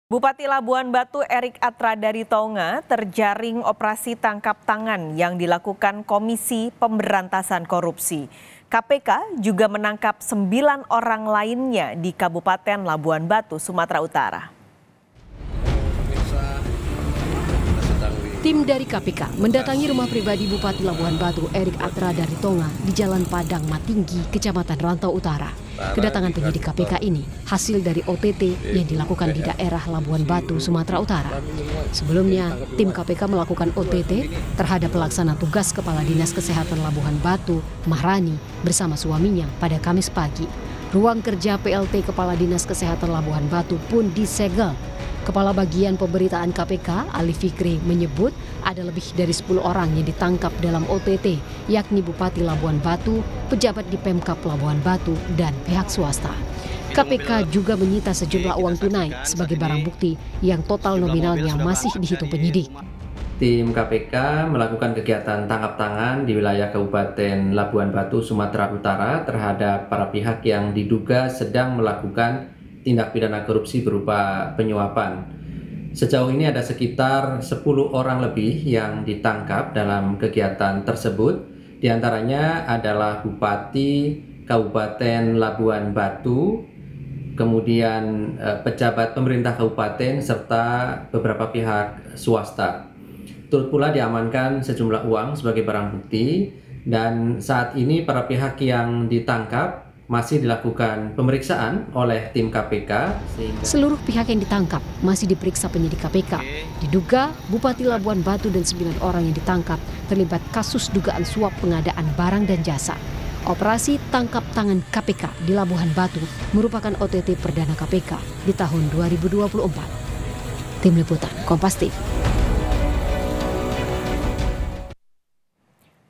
Bupati Labuan Batu Erik Atradari Tonga terjaring operasi tangkap tangan yang dilakukan Komisi Pemberantasan Korupsi. KPK juga menangkap 9 orang lainnya di Kabupaten Labuan Batu, Sumatera Utara. Tim dari KPK mendatangi rumah pribadi Bupati Labuan Batu Erik Atradari Tonga di Jalan Padang Matinggi, Kecamatan Rantau Utara. Kedatangan penyidik KPK ini hasil dari OTT yang dilakukan di daerah Labuan Batu, Sumatera Utara. Sebelumnya, tim KPK melakukan OTT terhadap pelaksana tugas Kepala Dinas Kesehatan Labuan Batu, Mahrani, bersama suaminya pada Kamis pagi. Ruang kerja PLT Kepala Dinas Kesehatan Labuan Batu pun disegel. Kepala Bagian Pemberitaan KPK, Ali Fikri, menyebut ada lebih dari 10 orang yang ditangkap dalam OTT, yakni Bupati Labuan Batu, pejabat di Pemkab Labuan Batu, dan pihak swasta. KPK juga menyita sejumlah uang tunai sebagai barang bukti yang total nominalnya masih dihitung penyidik. Tim KPK melakukan kegiatan tangkap tangan di wilayah Kabupaten Labuan Batu, Sumatera Utara terhadap para pihak yang diduga sedang melakukan tindak pidana korupsi berupa penyuapan. Sejauh ini ada sekitar 10 orang lebih yang ditangkap dalam kegiatan tersebut. Di antaranya adalah Bupati Kabupaten Labuan Batu, kemudian pejabat pemerintah kabupaten, serta beberapa pihak swasta. Turut pula diamankan sejumlah uang sebagai barang bukti, dan saat ini para pihak yang ditangkap masih dilakukan pemeriksaan oleh tim KPK. Seluruh pihak yang ditangkap masih diperiksa penyidik KPK. Diduga Bupati Labuan Batu dan 9 orang yang ditangkap terlibat kasus dugaan suap pengadaan barang dan jasa. Operasi tangkap tangan KPK di Labuan Batu merupakan OTT perdana KPK di tahun 2024. Tim Liputan Kompas TV.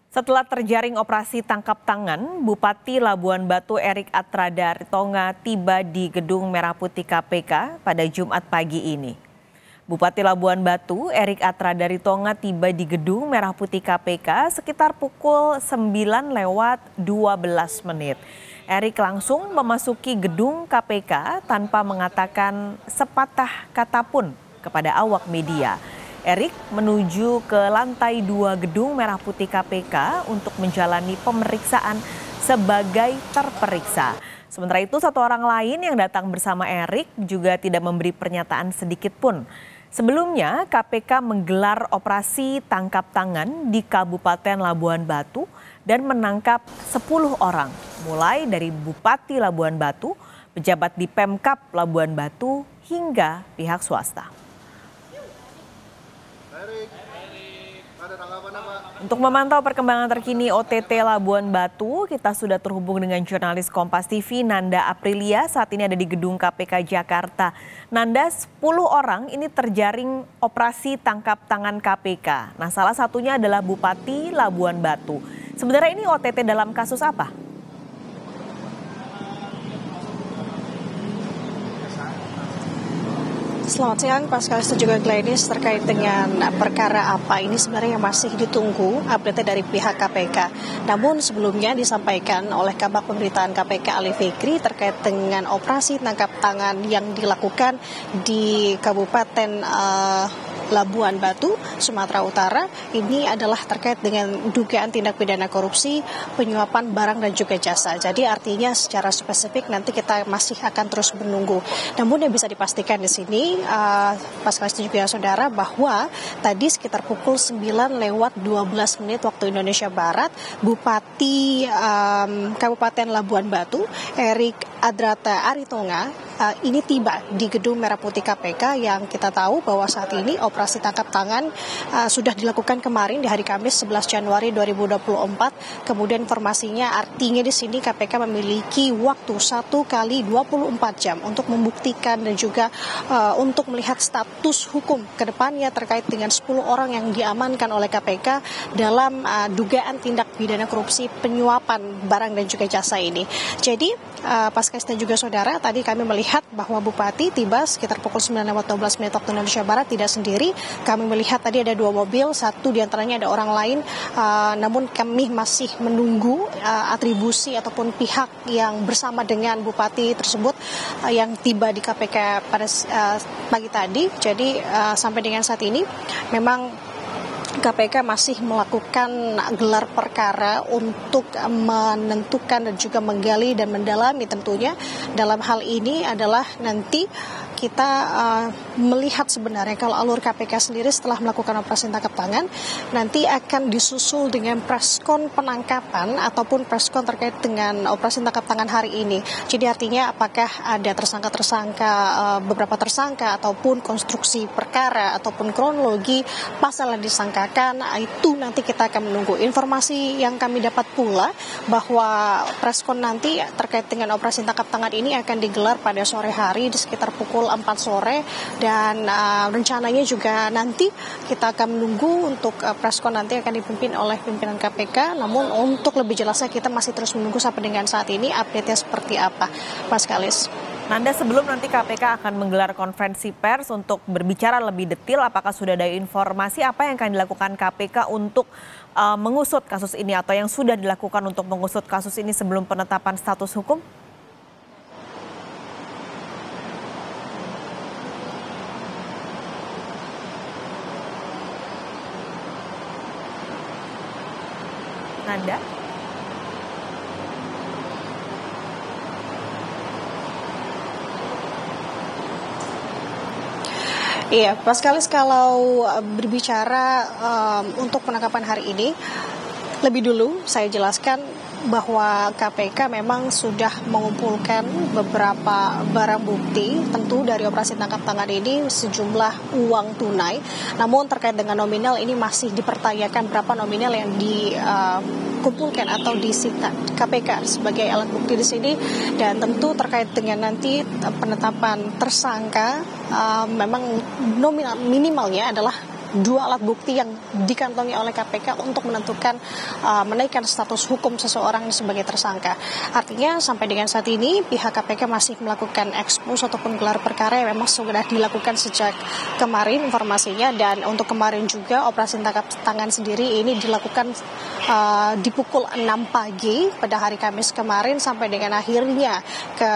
Setelah terjaring operasi tangkap tangan, Bupati Labuan Batu Erik Atradari Tonga tiba di Gedung Merah Putih KPK pada Jumat pagi ini. Bupati Labuan Batu Erik Atradari Tonga tiba di Gedung Merah Putih KPK sekitar pukul 9:12. Erik langsung memasuki gedung KPK tanpa mengatakan sepatah kata pun kepada awak media. Erik menuju ke lantai 2 Gedung Merah Putih KPK untuk menjalani pemeriksaan sebagai terperiksa. Sementara itu, 1 orang lain yang datang bersama Erik juga tidak memberi pernyataan sedikit pun. Sebelumnya, KPK menggelar operasi tangkap tangan di Kabupaten Labuan Batu dan menangkap 10 orang, mulai dari Bupati Labuan Batu, pejabat di Pemkab Labuan Batu, hingga pihak swasta. Untuk memantau perkembangan terkini OTT Labuan Batu, kita sudah terhubung dengan jurnalis Kompas TV Nanda Aprilia. Saat ini ada di gedung KPK Jakarta. Nanda, 10 orang ini terjaring operasi tangkap tangan KPK. Nah, salah satunya adalah Bupati Labuan Batu. Sebenarnya ini OTT dalam kasus apa? Selamat siang, Pascal dan juga Gladys. Terkait dengan perkara apa ini sebenarnya masih ditunggu update dari pihak KPK. Namun sebelumnya disampaikan oleh Kabag Pemberitaan KPK Ali Fikri terkait dengan operasi tangkap tangan yang dilakukan di Kabupaten Labuan Batu, Sumatera Utara. Ini adalah terkait dengan dugaan tindak pidana korupsi, penyuapan barang dan juga jasa. Jadi artinya secara spesifik nanti kita masih akan terus menunggu. Namun yang bisa dipastikan di sini, Pascal dan juga saudara, bahwa tadi sekitar pukul 9:12 waktu Indonesia Barat, Bupati Kabupaten Labuan Batu Erik Atradari Tonga ini tiba di Gedung Merah Putih KPK yang kita tahu bahwa saat ini operasi tangkap tangan sudah dilakukan kemarin di hari Kamis 11 Januari 2024. Kemudian informasinya artinya di sini KPK memiliki waktu 1 kali 24 jam untuk membuktikan dan juga untuk melihat status hukum ke depannya terkait dengan 10 orang yang diamankan oleh KPK dalam dugaan tindak pidana korupsi penyuapan barang dan juga jasa ini. Jadi Pascal dan juga saudara, tadi kami melihat melihat bahwa Bupati tiba sekitar pukul 9:12 waktu Indonesia Barat tidak sendiri. Kami melihat tadi ada 2 mobil, satu diantaranya ada orang lain, namun kami masih menunggu atribusi ataupun pihak yang bersama dengan Bupati tersebut yang tiba di KPK pada pagi tadi. Jadi sampai dengan saat ini memang KPK masih melakukan gelar perkara untuk menentukan dan juga menggali dan mendalami tentunya. Dalam hal ini adalah nanti kita melihat sebenarnya kalau alur KPK sendiri setelah melakukan operasi tangkap tangan nanti akan disusul dengan preskon penangkapan ataupun preskon terkait dengan operasi tangkap tangan hari ini. Jadi artinya apakah ada tersangka-tersangka, beberapa tersangka ataupun konstruksi perkara ataupun kronologi pasal yang disangkakan, itu nanti kita akan menunggu. Informasi yang kami dapat pula bahwa preskon nanti terkait dengan operasi tangkap tangan ini akan digelar pada sore hari di sekitar pukul 4 sore dan rencananya juga nanti kita akan menunggu untuk preskon nanti akan dipimpin oleh pimpinan KPK. Namun untuk lebih jelasnya kita masih terus menunggu sampai dengan saat ini update-nya seperti apa, Mas Kalis. Nanda, sebelum nanti KPK akan menggelar konferensi pers untuk berbicara lebih detail, apakah sudah ada informasi apa yang akan dilakukan KPK untuk mengusut kasus ini atau yang sudah dilakukan untuk mengusut kasus ini sebelum penetapan status hukum? Nanda? Iya, Mas Kalis, kalau berbicara untuk penangkapan hari ini, lebih dulu saya jelaskan bahwa KPK memang sudah mengumpulkan beberapa barang bukti tentu dari operasi tangkap tangan ini sejumlah uang tunai. Namun terkait dengan nominal ini masih dipertanyakan berapa nominal yang dikumpulkan atau disita KPK sebagai alat bukti di sini. Dan tentu terkait dengan nanti penetapan tersangka memang nominal minimalnya adalah 2 alat bukti yang dikantongi oleh KPK untuk menentukan menaikkan status hukum seseorang sebagai tersangka. Artinya sampai dengan saat ini pihak KPK masih melakukan ekspos ataupun gelar perkara yang memang sudah dilakukan sejak kemarin informasinya, dan untuk kemarin juga operasi tangkap tangan sendiri ini dilakukan di pukul 6 pagi pada hari Kamis kemarin sampai dengan akhirnya ke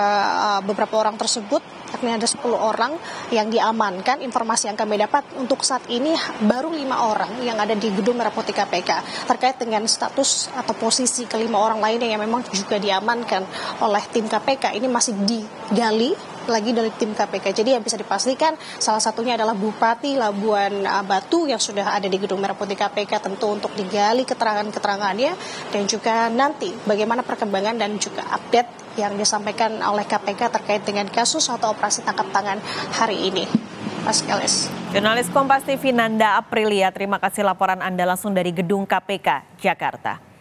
beberapa orang tersebut. Artinya ada 10 orang yang diamankan. Informasi yang kami dapat untuk saat ini baru 5 orang yang ada di Gedung Merah Putih KPK. Terkait dengan status atau posisi kelima orang lainnya yang memang juga diamankan oleh tim KPK ini masih digali lagi dari tim KPK. Jadi yang bisa dipastikan salah satunya adalah Bupati Labuan Batu yang sudah ada di Gedung Merah Putih KPK tentu untuk digali keterangan-keterangannya dan juga nanti bagaimana perkembangan dan juga update yang disampaikan oleh KPK terkait dengan kasus atau operasi tangkap tangan hari ini. Mas Kalis. Jurnalis Kompas TV Nanda Aprilia, terima kasih laporan Anda langsung dari Gedung KPK, Jakarta.